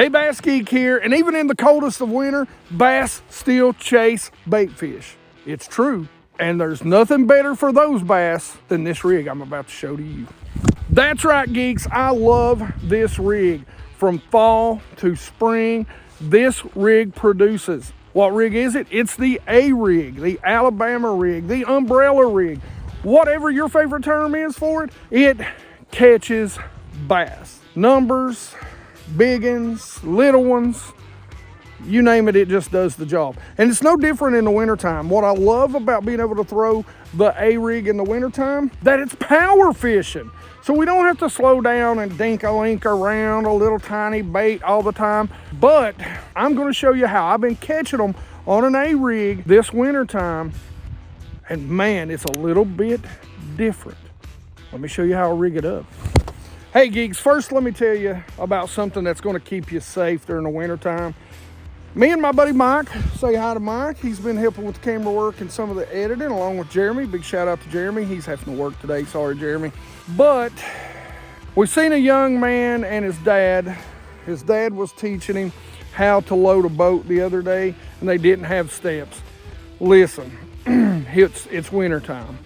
Hey, BassGeek here, and even in the coldest of winter, bass still chase bait fish. It's true, and there's nothing better for those bass than this rig I'm about to show to you. That's right, geeks, I love this rig. From fall to spring, this rig produces. What rig is it? It's the A-rig, the Alabama rig, the umbrella rig. Whatever your favorite term is for it, it catches bass. Numbers, big ones, little ones, you name it, it just does the job. And it's no different in the wintertime. What I love about being able to throw the A-rig in the wintertime, that it's power fishing. So we don't have to slow down and dink-a-link around a little tiny bait all the time. But I'm gonna show you how I've been catching them on an A-rig this wintertime. And man, it's a little bit different. Let me show you how I rig it up. Hey geeks, first let me tell you about something that's gonna keep you safe during the wintertime. Me and my buddy Mike, say hi to Mike. He's been helping with the camera work and some of the editing along with Jeremy. Big shout out to Jeremy. He's having to work today, sorry Jeremy. But we've seen a young man and his dad. His dad was teaching him how to load a boat the other day and they didn't have steps. Listen, it's wintertime.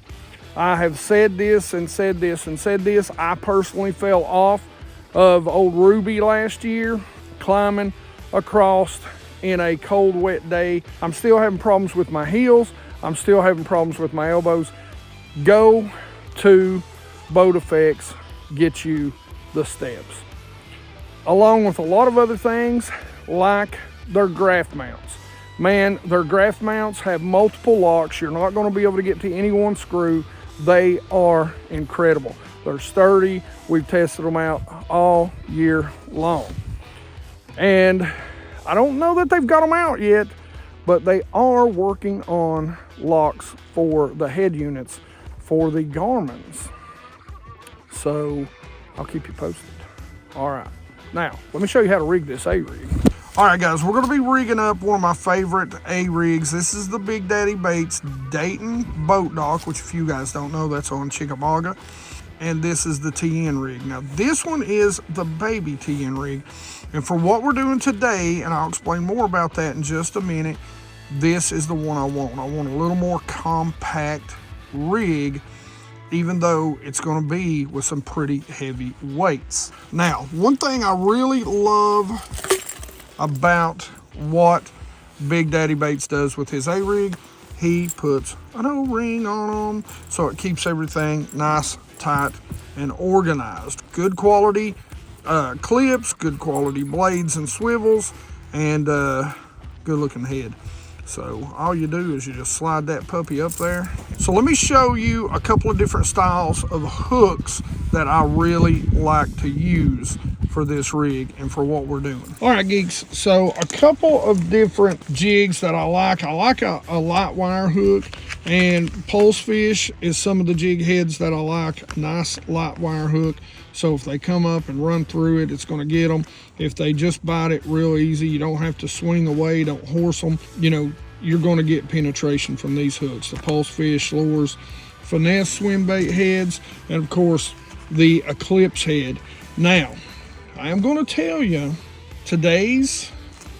I have said this and said this and said this. I personally fell off of old Ruby last year, climbing across in a cold, wet day. I'm still having problems with my heels. I'm still having problems with my elbows. Go to Boat Effects, get you the steps. Along with a lot of other things like their graft mounts. Man, their graft mounts have multiple locks. You're not gonna be able to get to any one screw. They are incredible. They're sturdy. We've tested them out all year long. And I don't know that they've got them out yet, but they are working on locks for the head units for the Garmin's. So I'll keep you posted. All right, now let me show you how to rig this A-rig. All right guys, we're gonna be rigging up one of my favorite A-rigs. This is the Big Daddy Baits Dayton Boat Dock, which if you guys don't know, that's on Chickamauga. And this is the TN rig. Now this one is the baby TN rig. And for what we're doing today, and I'll explain more about that in just a minute, this is the one I want. I want a little more compact rig, even though it's gonna be with some pretty heavy weights. Now, one thing I really love about what Big Daddy Baits does with his A-rig, he puts an O-ring on them so it keeps everything nice, tight, and organized. Good quality clips, good quality blades and swivels, and good looking head. So all you do is you just slide that puppy up there. So let me show you a couple of different styles of hooks that I really like to use for this rig and for what we're doing. All right, geeks, so a couple of different jigs that I like. I like a light wire hook, and pulse fish is some of the jig heads that I like. Nice light wire hook. So if they come up and run through it, it's gonna get them. If they just bite it real easy, you don't have to swing away, don't horse them. You know, you're gonna get penetration from these hooks. The pulse fish, lures, finesse swim bait heads, and of course, the Eclipse head. Now, I am gonna tell you, today's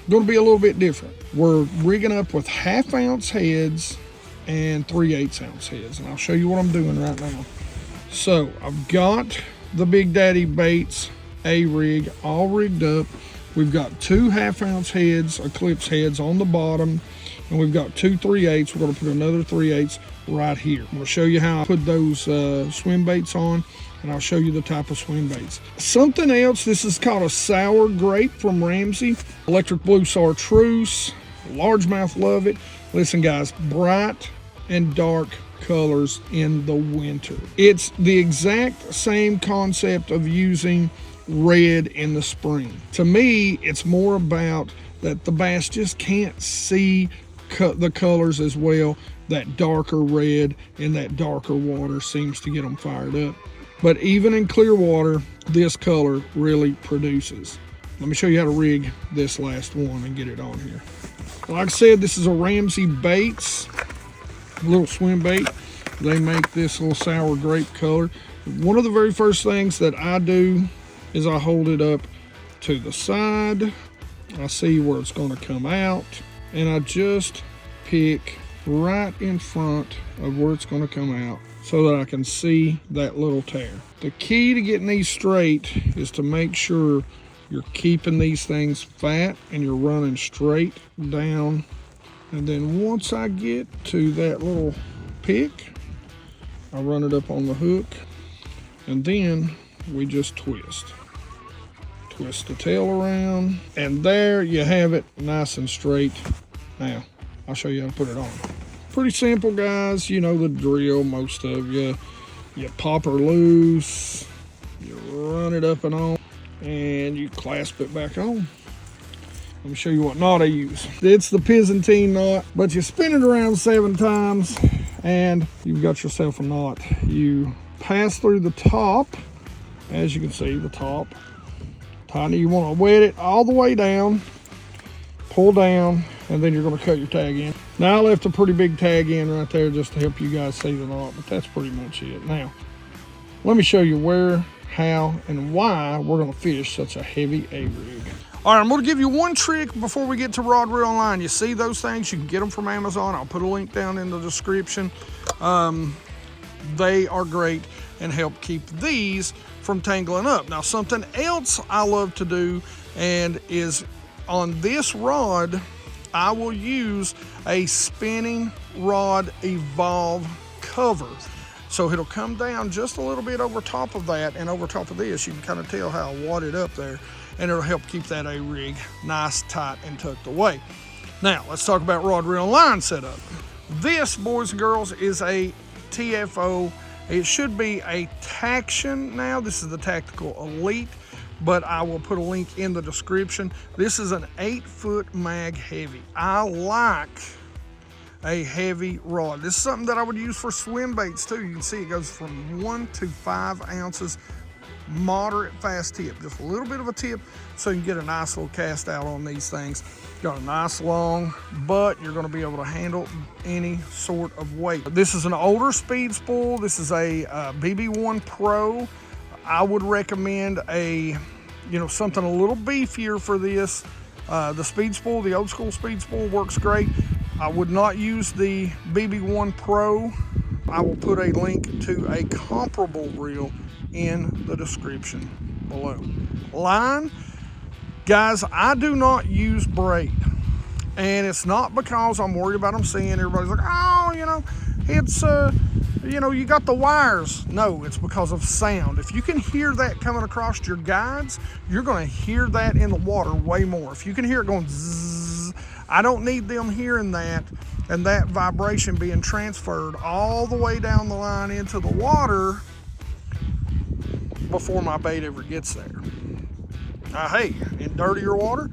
gonna be a little bit different. We're rigging up with 1/2 ounce heads and 3/8 ounce heads. And I'll show you what I'm doing right now. So I've got the Big Daddy Baits A-rig all rigged up. We've got 2 1/2 ounce heads, Eclipse heads on the bottom, and we've got 2 3/8. We're gonna put another 3/8 right here. I'm gonna show you how I put those swim baits on, and I'll show you the type of swim baits. Something else, this is called a sour grape from Ramsey. Electric blue chartreuse, largemouth, love it. Listen guys, bright and dark colors in the winter. It's the exact same concept of using red in the spring. To me, it's more about that the bass just can't see the colors as well. That darker red in that darker water seems to get them fired up. But even in clear water, this color really produces. Let me show you how to rig this last one and get it on here. Like I said, this is a Ramsey Baits little swim bait. They make this little sour grape color. One of the very first things that I do is I hold it up to the side. I see where it's going to come out, and I just pick right in front of where it's going to come out so that I can see that little tear. The key to getting these straight is to make sure you're keeping these things fat and you're running straight down. And then once I get to that little pick, I run it up on the hook, and then we just twist. Twist the tail around, and there you have it, nice and straight. Now, I'll show you how to put it on. Pretty simple, guys. You know the drill, most of you. You pop her loose, you run it up and on, and you clasp it back on. Let me show you what knot I use. It's the Byzantine knot, but you spin it around 7 times, and you've got yourself a knot. You pass through the top, as you can see, the top. Tighten, you want to wet it all the way down, pull down, and then you're going to cut your tag in. Now I left a pretty big tag in right there just to help you guys see the knot, but that's pretty much it. Now, let me show you where, how, and why we're going to fish such a heavy A-rig. All right, I'm going to give you one trick before we get to rod reel and line. You see those things? You can get them from Amazon. I'll put a link down in the description. They are great and help keep these from tangling up. Now, something else I love to do, and is on this rod, I will use a spinning rod evolve cover. So it'll come down just a little bit over top of that, and over top of this, you can kind of tell how I wadded up there, and it'll help keep that A-rig nice, tight, and tucked away. Now, let's talk about rod reel and line setup. This, boys and girls, is a TFO. It should be a Taction now. This is the Tactical Elite, but I will put a link in the description. This is an 8-foot mag heavy. I like a heavy rod. This is something that I would use for swim baits too. You can see it goes from 1 to 5 ounces, moderate fast tip, just a little bit of a tip, so you can get a nice little cast out on these things. Got a nice long butt. You're going to be able to handle any sort of weight. This is an older speed spool. This is a BB1 Pro. I would recommend a, something a little beefier for this. The speed spool, the old school speed spool, works great. I would not use the BB1 Pro. I will put a link to a comparable reel in the description below. Line, guys, I do not use braid, and it's not because I'm worried about them seeing. Everybody's like, oh, it's you got the wires. No, it's because of sound. If you can hear that coming across your guides, you're going to hear that in the water way more. If you can hear it going zzz, I don't need them hearing that and that vibration being transferred all the way down the line into the water before my bait ever gets there. Now, hey, in dirtier water,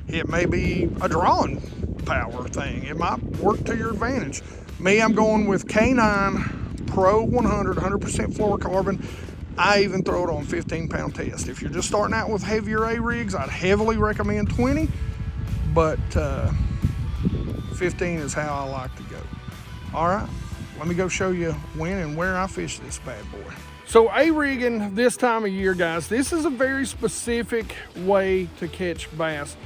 it may be a drawing power thing. It might work to your advantage. Me, I'm going with K9 Pro 100, 100% fluorocarbon. I even throw it on 15-pound test. If you're just starting out with heavier A-rigs, I'd heavily recommend 20, but 15 is how I like to go. All right, let me go show you when and where I fish this bad boy. So A-rigging this time of year, guys, this is a very specific way to catch bass.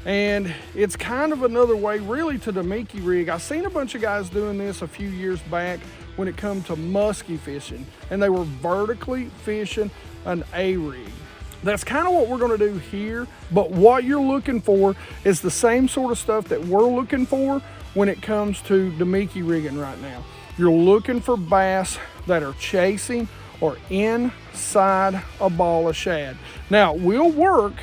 And it's kind of another way really to the Mickey rig. I seen a bunch of guys doing this a few years back when it come to musky fishing, and they were vertically fishing an A-rig. That's kind of what we're gonna do here, but what you're looking for is the same sort of stuff that we're looking for when it comes to the Mickey rigging right now. You're looking for bass that are chasing or inside a ball of shad. Now, we'll work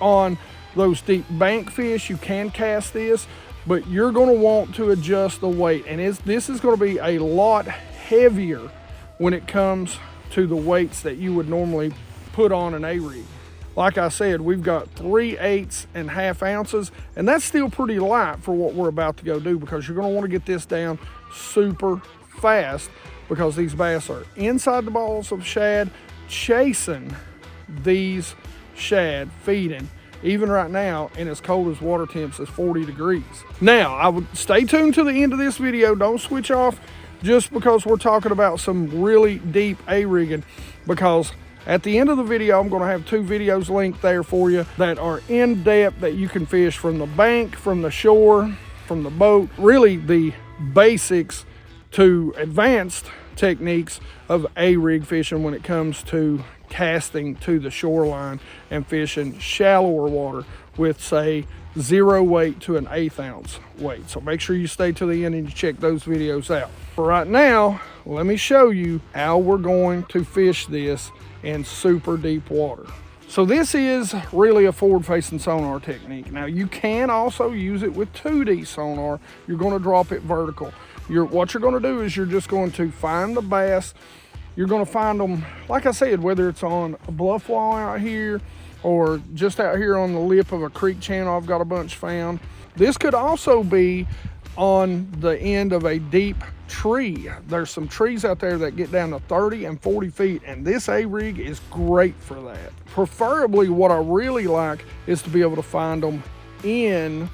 on those deep bank fish. You can cast this, but you're gonna want to adjust the weight, and this is gonna be a lot heavier when it comes to the weights that you would normally put on an A-rig. Like I said, we've got 3/8 ounces, and that's still pretty light for what we're about to go do, because you're gonna wanna get this down super fast, because these bass are inside the balls of shad, chasing these shad, feeding, even right now, and as cold as water temps is 40 degrees. Now, I would stay tuned to the end of this video. Don't switch off just because we're talking about some really deep A-rigging, because At the end of the video, I'm gonna have 2 videos linked there for you that are in depth, that you can fish from the bank, from the shore, from the boat, really the basics to advanced techniques of A-rig fishing when it comes to casting to the shoreline and fishing shallower water with, say, 0 weight to an 1/8 ounce weight. So make sure you stay to the end and you check those videos out. For right now, let me show you how we're going to fish this in super deep water. So this is really a forward-facing sonar technique. Now you can also use it with 2D sonar. You're going to drop it vertical. What you're going to do is you're just going to find the bass. You're going to find them, like I said, whether it's on a bluff wall out here or just out here on the lip of a creek channel. I've got a bunch found. This could also be on the end of a deep tree. There's some trees out there that get down to 30 and 40 feet, and this A-rig is great for that. Preferably, what I really like is to be able to find them in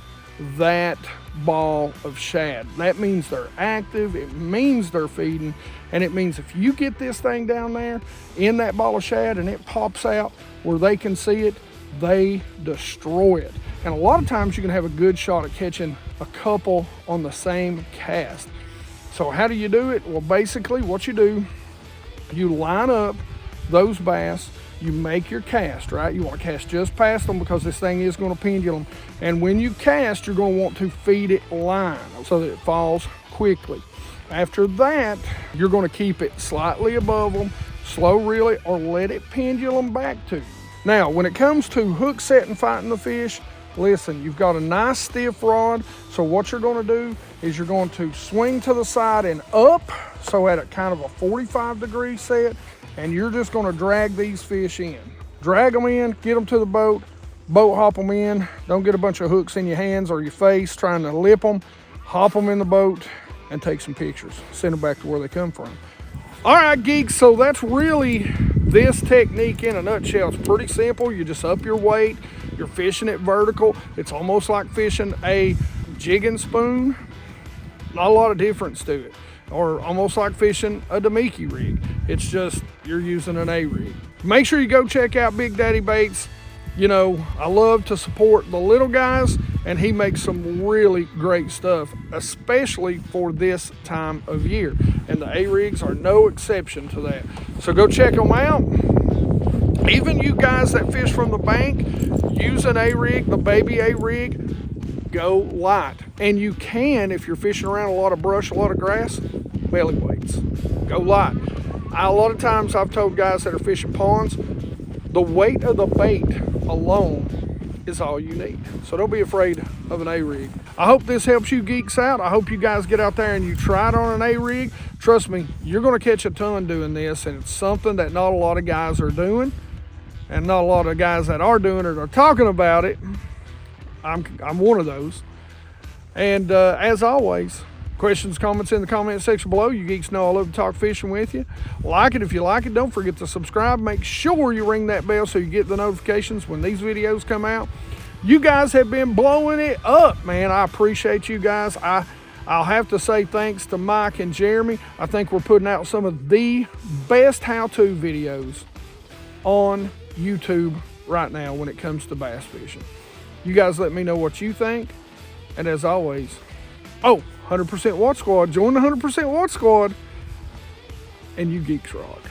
that ball of shad. That means they're active, it means they're feeding, and it means if you get this thing down there in that ball of shad and it pops out where they can see it, they destroy it. And a lot of times you can have a good shot at catching a couple on the same cast. So how do you do it? Well, basically what you do, you line up those bass, you make your cast, right? You want to cast just past them because this thing is going to pendulum. And when you cast, you're going to want to feed it line so that it falls quickly. After that, you're going to keep it slightly above them, slow reel it, or let it pendulum back to you. Now, when it comes to hook set and fighting the fish, listen, you've got a nice stiff rod. So what you're going to do is you're going to swing to the side and up, so at a kind of a 45-degree set, and you're just going to drag these fish in. Drag them in, get them to the boat hop them in. Don't get a bunch of hooks in your hands or your face trying to lip them. Hop them in the boat and take some pictures. Send them back to where they come from. All right, geeks, so that's really this technique in a nutshell. It's pretty simple. You just up your weight. You're fishing it vertical. It's almost like fishing a jig and spoon. Not a lot of difference to it. Or almost like fishing a Damiki rig. It's just you're using an A-rig. Make sure you go check out Big Daddy Baits. You know, I love to support the little guys, and he makes some really great stuff, especially for this time of year. And the A-rigs are no exception to that. So go check them out. Even you guys that fish from the bank, use an A-rig, the baby A-rig, go light. And you can, if you're fishing around a lot of brush, a lot of grass, belly weights. Go light. A lot of times I've told guys that are fishing ponds, the weight of the bait alone is all you need. So don't be afraid of an A-rig. I hope this helps you geeks out. I hope you guys get out there and you try it on an A-rig. Trust me, you're going to catch a ton doing this, and it's something that not a lot of guys are doing, and not a lot of guys that are doing it are talking about it. I'm one of those. And as always, questions, comments in the comment section below. You geeks know I love to talk fishing with you. Like it if you like it. Don't forget to subscribe. Make sure you ring that bell so you get the notifications when these videos come out. You guys have been blowing it up, man. I appreciate you guys. I'll have to say thanks to Mike and Jeremy. I think we're putting out some of the best how-to videos on YouTube right now when it comes to bass fishing. You guys let me know what you think. And as always, 100% Watch Squad. Join the 100% Watch Squad, and you geeks rock.